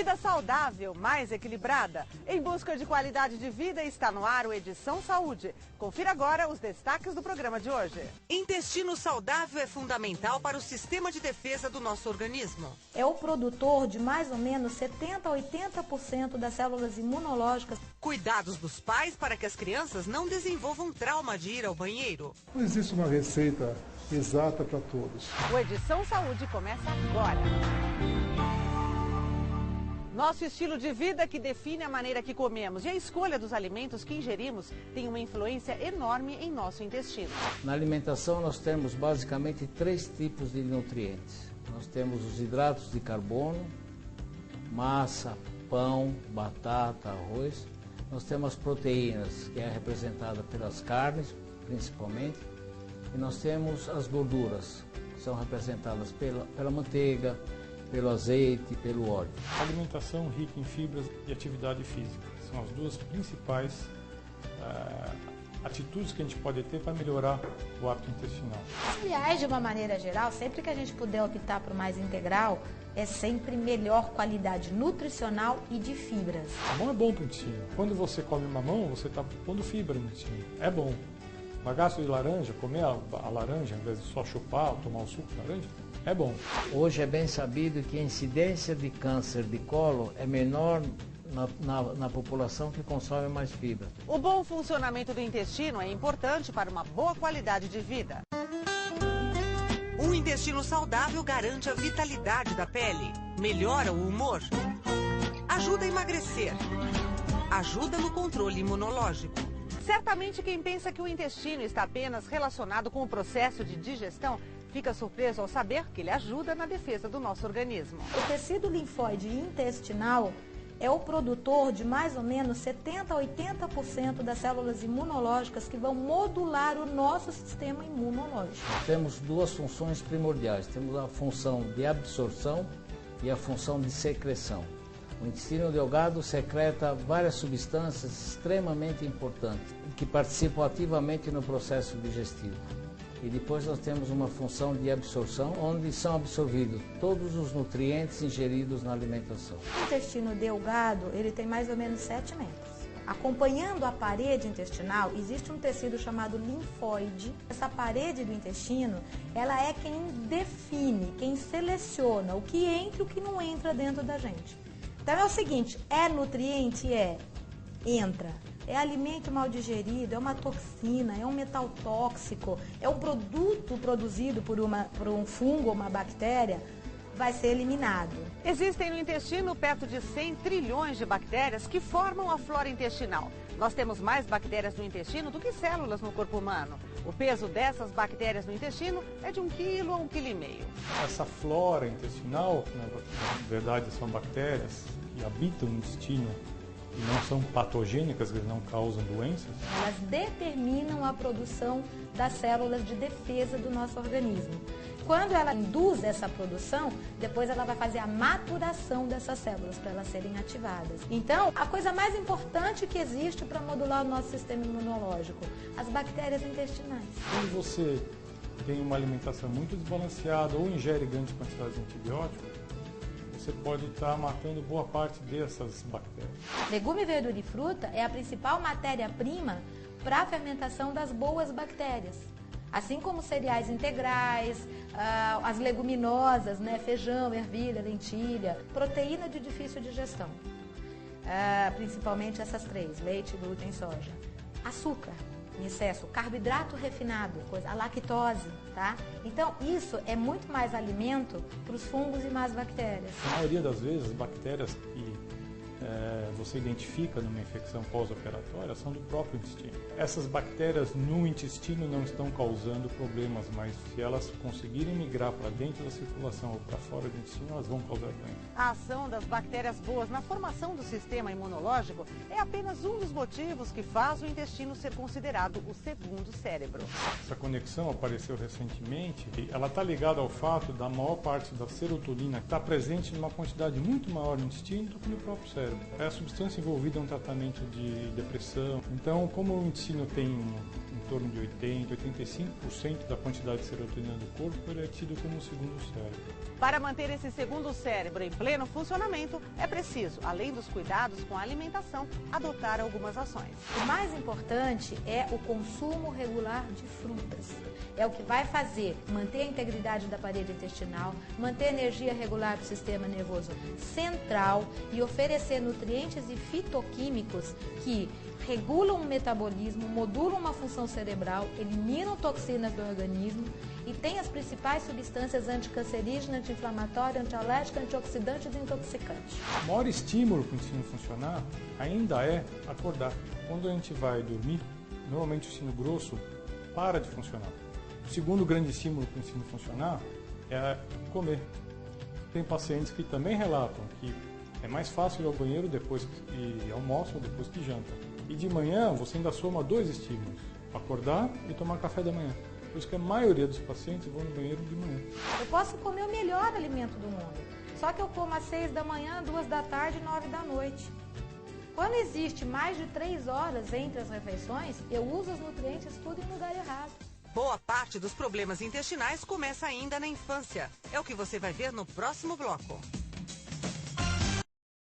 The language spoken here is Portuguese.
Vida saudável, mais equilibrada. Em busca de qualidade de vida, está no ar o Edição Saúde. Confira agora os destaques do programa de hoje. Intestino saudável é fundamental para o sistema de defesa do nosso organismo. É o produtor de mais ou menos 70% a 80% das células imunológicas. Cuidados dos pais para que as crianças não desenvolvam trauma de ir ao banheiro. Não existe uma receita exata para todos. O Edição Saúde começa agora. Nosso estilo de vida que define a maneira que comemos e a escolha dos alimentos que ingerimos tem uma influência enorme em nosso intestino. Na alimentação nós temos basicamente 3 tipos de nutrientes. Nós temos os hidratos de carbono, massa, pão, batata, arroz. Nós temos as proteínas, que é representada pelas carnes, principalmente. E nós temos as gorduras, que são representadas pela manteiga, pelo azeite, pelo óleo. Alimentação rica em fibras e atividade física são as duas principais atitudes que a gente pode ter para melhorar o hábito intestinal. Aliás, de uma maneira geral, sempre que a gente puder optar por mais integral, é sempre melhor qualidade nutricional e de fibras. Mamão é bom para o intestino. Quando você come mamão, você está pondo fibra no intestino. É bom. Bagaço de laranja, comer a laranja, ao invés de só chupar ou tomar o suco de laranja, é bom. Hoje é bem sabido que a incidência de câncer de colo é menor na população que consome mais fibra. O bom funcionamento do intestino é importante para uma boa qualidade de vida. Um intestino saudável garante a vitalidade da pele, melhora o humor, ajuda a emagrecer, ajuda no controle imunológico. Certamente quem pensa que o intestino está apenas relacionado com o processo de digestão fica surpreso ao saber que ele ajuda na defesa do nosso organismo. O tecido linfóide intestinal é o produtor de mais ou menos 70% a 80% das células imunológicas que vão modular o nosso sistema imunológico. Temos 2 funções primordiais. Temos a função de absorção e a função de secreção. O intestino delgado secreta várias substâncias extremamente importantes que participam ativamente no processo digestivo. E depois nós temos uma função de absorção, onde são absorvidos todos os nutrientes ingeridos na alimentação. O intestino delgado, ele tem mais ou menos 7 metros. Acompanhando a parede intestinal, existe um tecido chamado linfóide. Essa parede do intestino, ela é quem define, quem seleciona o que entra e o que não entra dentro da gente. Então é o seguinte, é nutriente? Entra. É alimento mal digerido, é uma toxina, é um metal tóxico, é um produto produzido por um fungo ou uma bactéria, vai ser eliminado. Existem no intestino perto de 100 trilhões de bactérias que formam a flora intestinal. Nós temos mais bactérias no intestino do que células no corpo humano. O peso dessas bactérias no intestino é de 1 quilo a 1,5 kg. Essa flora intestinal, na verdade são bactérias que habitam no intestino e não são patogênicas, eles não causam doenças. Elas determinam a produção das células de defesa do nosso organismo. Quando ela induz essa produção, depois ela vai fazer a maturação dessas células para elas serem ativadas. Então, a coisa mais importante que existe para modular o nosso sistema imunológico, as bactérias intestinais. Quando você tem uma alimentação muito desbalanceada ou ingere grandes quantidades de antibióticos, você pode estar matando boa parte dessas bactérias. Legume, verdura e fruta é a principal matéria-prima para a fermentação das boas bactérias. Assim como cereais integrais, as leguminosas, né, feijão, ervilha, lentilha, proteína de difícil digestão. Principalmente essas 3, leite, glúten e soja. Açúcar em excesso, carboidrato refinado, a lactose, tá? Então, isso é muito mais alimento para os fungos e más bactérias. Na maioria das vezes, as bactérias que você identifica numa infecção pós-operatória são do próprio intestino. Essas bactérias no intestino não estão causando problemas, mas se elas conseguirem migrar para dentro da circulação ou para fora do intestino, elas vão causar doença. A ação das bactérias boas na formação do sistema imunológico é apenas um dos motivos que faz o intestino ser considerado o segundo cérebro. Essa conexão apareceu recentemente e ela está ligada ao fato da maior parte da serotonina estar presente numa quantidade muito maior no intestino do que no próprio cérebro. cérebro. A substância envolvida é um tratamento de depressão. Então, como o intestino tem em torno de 80, 85% da quantidade de serotonina do corpo, ele é tido como o segundo cérebro. Para manter esse segundo cérebro em pleno funcionamento, é preciso, além dos cuidados com a alimentação, adotar algumas ações. O mais importante é o consumo regular de frutas. É o que vai fazer manter a integridade da parede intestinal, manter energia regular para o sistema nervoso central e oferecer nutrientes e fitoquímicos que regulam o metabolismo, modulam uma função cerebral, eliminam toxinas do organismo e tem as principais substâncias anticancerígenas, anti-inflamatórias, antialérgicas, antioxidantes e desintoxicantes. O maior estímulo para o intestino funcionar ainda é acordar. Quando a gente vai dormir, normalmente o intestino grosso para de funcionar. O segundo grande estímulo para o intestino funcionar é comer. Tem pacientes que também relatam que é mais fácil ir ao banheiro depois que almoça ou depois que janta. E de manhã você ainda soma 2 estímulos, acordar e tomar café da manhã. Por isso que a maioria dos pacientes vão no banheiro de manhã. Eu posso comer o melhor alimento do mundo, só que eu como às 6 da manhã, 2 da tarde e 9 da noite. Quando existe mais de 3 horas entre as refeições, eu uso os nutrientes tudo em lugar errado. Boa parte dos problemas intestinais começa ainda na infância. É o que você vai ver no próximo bloco.